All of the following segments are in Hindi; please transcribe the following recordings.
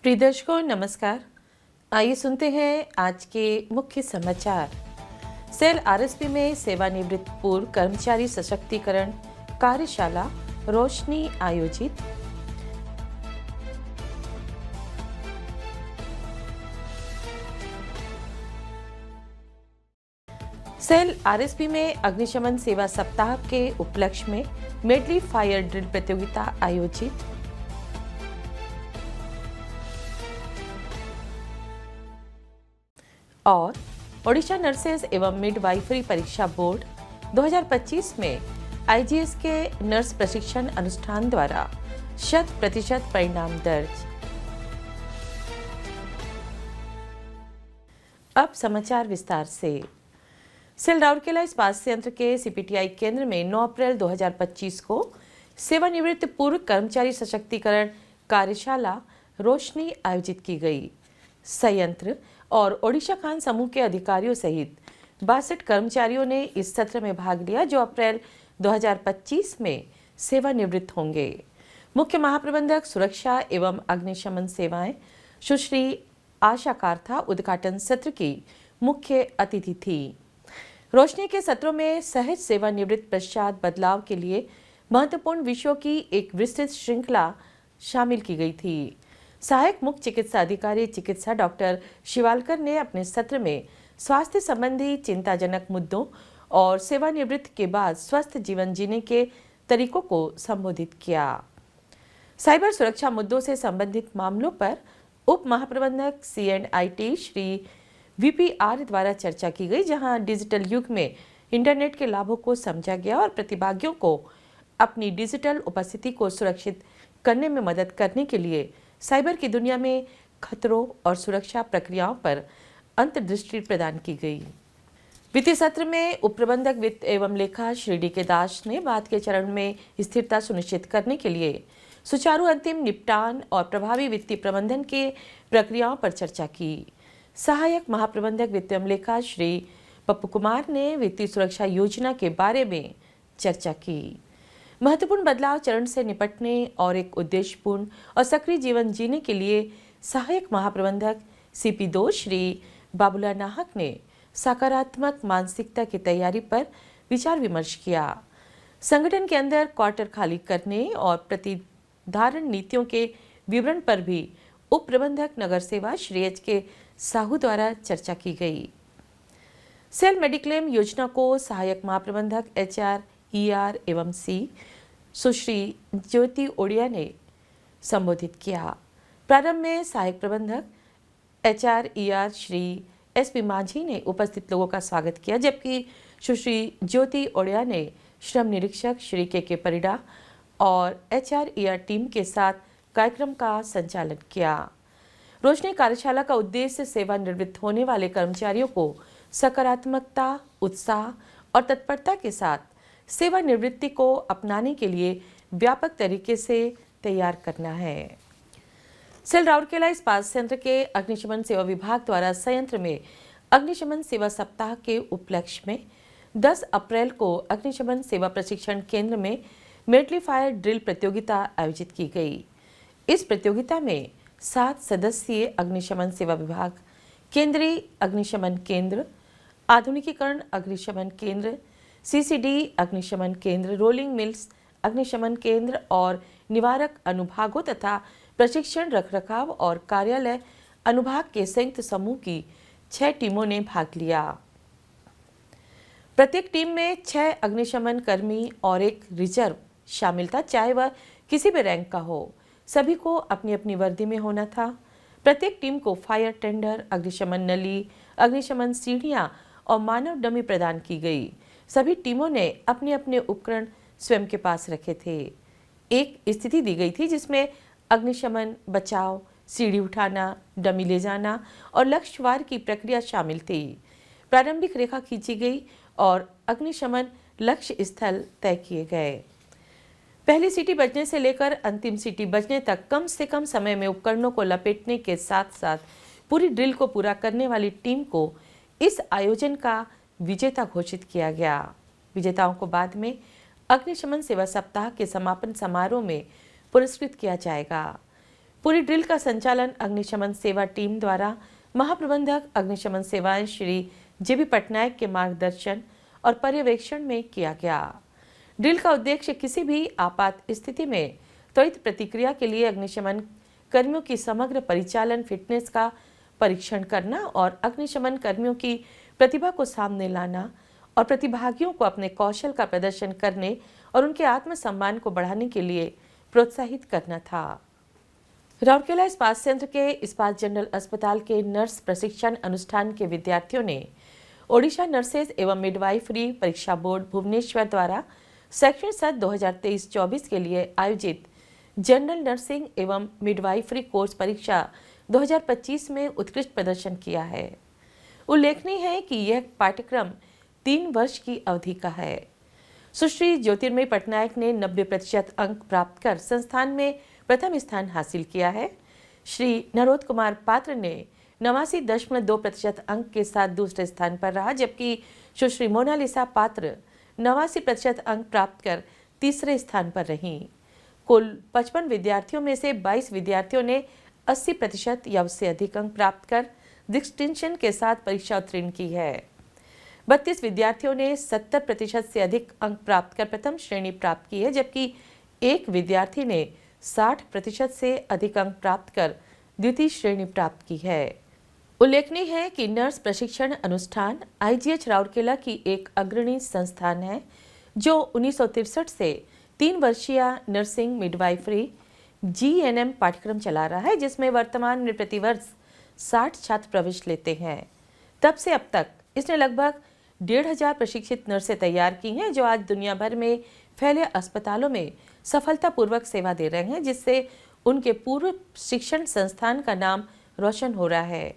प्रिय दर्शकों नमस्कार। आइए सुनते हैं आज के मुख्य समाचार। सेल आरएसपी में सेवानिवृत्त पूर्व कर्मचारी सशक्तिकरण कार्यशाला रोशनी आयोजित। सेल आरएसपी में अग्निशमन सेवा सप्ताह के उपलक्ष्य में मेडली फायर ड्रिल प्रतियोगिता आयोजित। और ओडिशा नर्सेज एवं मिडवाइफरी परीक्षा बोर्ड 2025 में आईजीएस के नर्स प्रशिक्षण अनुष्ठान द्वारा 100% परिणाम दर्ज। अब समाचार विस्तार से। सेल राउरकेला इस्पात संयंत्र के सीपीटीआई केंद्र में 9 अप्रैल 2025 को सेवानिवृत्त पूर्व कर्मचारी सशक्तिकरण कार्यशाला रोशनी आयोजित की गई। संयंत्र और ओडिशा खान समूह के अधिकारियों सहित 62 कर्मचारियों ने इस सत्र में भाग लिया जो अप्रैल 2025 में सेवानिवृत्त होंगे। मुख्य महाप्रबंधक सुरक्षा एवं अग्निशमन सेवाएं सुश्री आशा काथा उद्घाटन सत्र की मुख्य अतिथि थी। रोशनी के सत्रों में सहज सेवानिवृत्त पश्चात बदलाव के लिए महत्वपूर्ण विषयों की एक विस्तृत श्रृंखला शामिल की गई थी। सहायक मुख्य चिकित्सा अधिकारी चिकित्सा डॉक्टर शिवालकर ने अपने सत्र में स्वास्थ्य संबंधी चिंताजनक मुद्दों और सेवानिवृत्ति के बाद स्वस्थ जीवन जीने के तरीकों को संबोधित किया। साइबर सुरक्षा मुद्दों से संबंधित मामलों पर उप महाप्रबंधक C&IT श्री VPR द्वारा चर्चा की गई, जहां डिजिटल युग में इंटरनेट के लाभों को समझा गया और प्रतिभागियों को अपनी डिजिटल उपस्थिति को सुरक्षित करने में मदद करने के लिए साइबर की दुनिया में खतरों और सुरक्षा प्रक्रियाओं पर अंतर्दृष्टि प्रदान की गई। वित्तीय सत्र में उप प्रबंधक वित्त एवं लेखा श्री D.K. दास ने बाद के चरण में स्थिरता सुनिश्चित करने के लिए सुचारू अंतिम निपटान और प्रभावी वित्तीय प्रबंधन के प्रक्रियाओं पर चर्चा की। सहायक महाप्रबंधक वित्त एवं लेखा श्री पप्पू कुमार ने वित्तीय सुरक्षा योजना के बारे में चर्चा की। महत्वपूर्ण बदलाव चरण से निपटने और एक उद्देश्यपूर्ण और सक्रिय जीवन जीने के लिए सहायक महाप्रबंधक CP2 श्री बाबूला नाहक ने सकारात्मक मानसिकता की तैयारी पर विचार विमर्श किया। संगठन के अंदर क्वार्टर खाली करने और प्रतिधारण नीतियों के विवरण पर भी उप प्रबंधक नगर सेवा श्री H.K. साहू द्वारा चर्चा की गई। सेल मेडिक्लेम योजना को सहायक महाप्रबंधक HR ER एवं C सुश्री ज्योति ओडिया ने संबोधित किया। प्रारंभ में सहायक प्रबंधक HR ER श्री SP माझी ने उपस्थित लोगों का स्वागत किया, जबकि सुश्री ज्योति ओडिया ने श्रम निरीक्षक श्री KK परिडा और HR ER टीम के साथ कार्यक्रम का संचालन किया। रोशनी कार्यशाला का उद्देश्य सेवानिवृत्त होने वाले कर्मचारियों को सकारात्मकता, उत्साह और तत्परता के साथ सेवानिवृत्ति को अपनाने के लिए व्यापक तरीके से तैयार करना है। सेल राउरकेला इस्पात संयंत्र के अग्निशमन सेवा विभाग द्वारा संयंत्र में अग्निशमन सेवा सप्ताह के उपलक्ष्य में 10 अप्रैल को अग्निशमन सेवा प्रशिक्षण केंद्र में मेडली फायर ड्रिल प्रतियोगिता आयोजित की गई। इस प्रतियोगिता में 7 सदस्यीय अग्निशमन सेवा विभाग, केंद्रीय अग्निशमन केंद्र, आधुनिकीकरण अग्निशमन केंद्र, CCD अग्निशमन केंद्र, रोलिंग मिल्स अग्निशमन केंद्र और निवारक अनुभागों तथा प्रशिक्षण रखरखाव और कार्यालय अनुभाग के संयुक्त समूह की 6 टीमों ने भाग लिया। प्रत्येक टीम में 6 अग्निशमन कर्मी और 1 रिजर्व शामिल था, चाहे वह किसी भी रैंक का हो। सभी को अपनी अपनी वर्दी में होना था। प्रत्येक टीम को फायर टेंडर, अग्निशमन नली, अग्निशमन सीढ़ियां और मानव डमी प्रदान की गई। सभी टीमों ने अपने अपने उपकरण स्वयं के पास रखे थे। एक स्थिति दी गई थी जिसमें अग्निशमन, बचाव, सीढ़ी उठाना, डमी ले जाना और लक्ष्यवार की प्रक्रिया शामिल थी। प्रारंभिक रेखा खींची गई और अग्निशमन लक्ष्य स्थल तय किए गए। पहली सीटी बजने से लेकर अंतिम सीटी बजने तक कम से कम समय में उपकरणों को लपेटने के साथ साथ पूरी ड्रिल को पूरा करने वाली टीम को इस आयोजन का विजेता घोषित किया गया। विजेताओं को बाद में अग्निशमन सेवा सप्ताह के समापन समारोह में पुरस्कृत किया जाएगा। पूरी ड्रिल का संचालन अग्निशमन सेवा टीम द्वारा महाप्रबंधक अग्निशमन सेवाएं श्री जेबी पटनायक के मार्गदर्शन और पर्यवेक्षण में किया गया। ड्रिल का उद्देश्य किसी भी आपात स्थिति में त्वरित प्रतिक्रिया के लिए अग्निशमन कर्मियों की समग्र परिचालन फिटनेस का परीक्षण करना और अग्निशमन कर्मियों की प्रतिभा को सामने लाना और प्रतिभागियों को अपने कौशल का प्रदर्शन करने और उनके आत्मसम्मान को बढ़ाने के लिए प्रोत्साहित करना था। राउरकेला इस्पात संयंत्र के इस्पात जनरल अस्पताल के नर्स प्रशिक्षण अनुष्ठान के विद्यार्थियों ने ओडिशा नर्सेज एवं मिडवाइफरी परीक्षा बोर्ड भुवनेश्वर द्वारा शैक्षणिक सत्र 2023-24 के लिए आयोजित जनरल नर्सिंग एवं मिडवाइफरी कोर्स परीक्षा 2025 में उत्कृष्ट प्रदर्शन किया है। उल्लेखनीय है कि यह पाठ्यक्रम 3 वर्ष की अवधि का है। सुश्री ज्योतिर्मयी पटनायक ने 90% अंक प्राप्त कर संस्थान में प्रथम स्थान हासिल किया है। श्री नरोद कुमार पात्र ने 89.2% अंक के साथ दूसरे स्थान पर रहा, जबकि सुश्री मोनालिसा पात्र 89% अंक प्राप्त कर तीसरे स्थान पर रहीं। कुल 55 विद्यार्थियों में से 22 विद्यार्थियों ने 80% या उससे अधिक अंक प्राप्त कर डिस्टिंक्शन के साथ परीक्षा उत्तीर्ण की है। 32 विद्यार्थियों ने 70% से अधिक अंक प्राप्त कर प्रथम श्रेणी प्राप्त की है, जबकि एक विद्यार्थी ने 60% से अधिक अंक प्राप्त कर द्वितीय श्रेणी प्राप्त की है। उल्लेखनीय है कि नर्स प्रशिक्षण अनुष्ठान IGH राउरकेला की एक अग्रणी संस्थान है जो 1963 से 3 वर्षीय नर्सिंग मिडवाइफरी GNM पाठ्यक्रम चला रहा है, जिसमें वर्तमान में प्रतिवर्ष 60 छात्र प्रवेश लेते हैं। तब से अब तक इसने लगभग 1500 प्रशिक्षित नर्सें तैयार की हैं, जो आज दुनिया भर में फैले अस्पतालों में सफलतापूर्वक सेवा दे रहे हैं, जिससे उनके पूर्व शिक्षण संस्थान का नाम रोशन हो रहा है।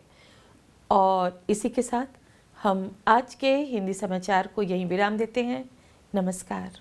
और इसी के साथ हम आज के हिंदी समाचार को यहीं विराम देते हैं। नमस्कार।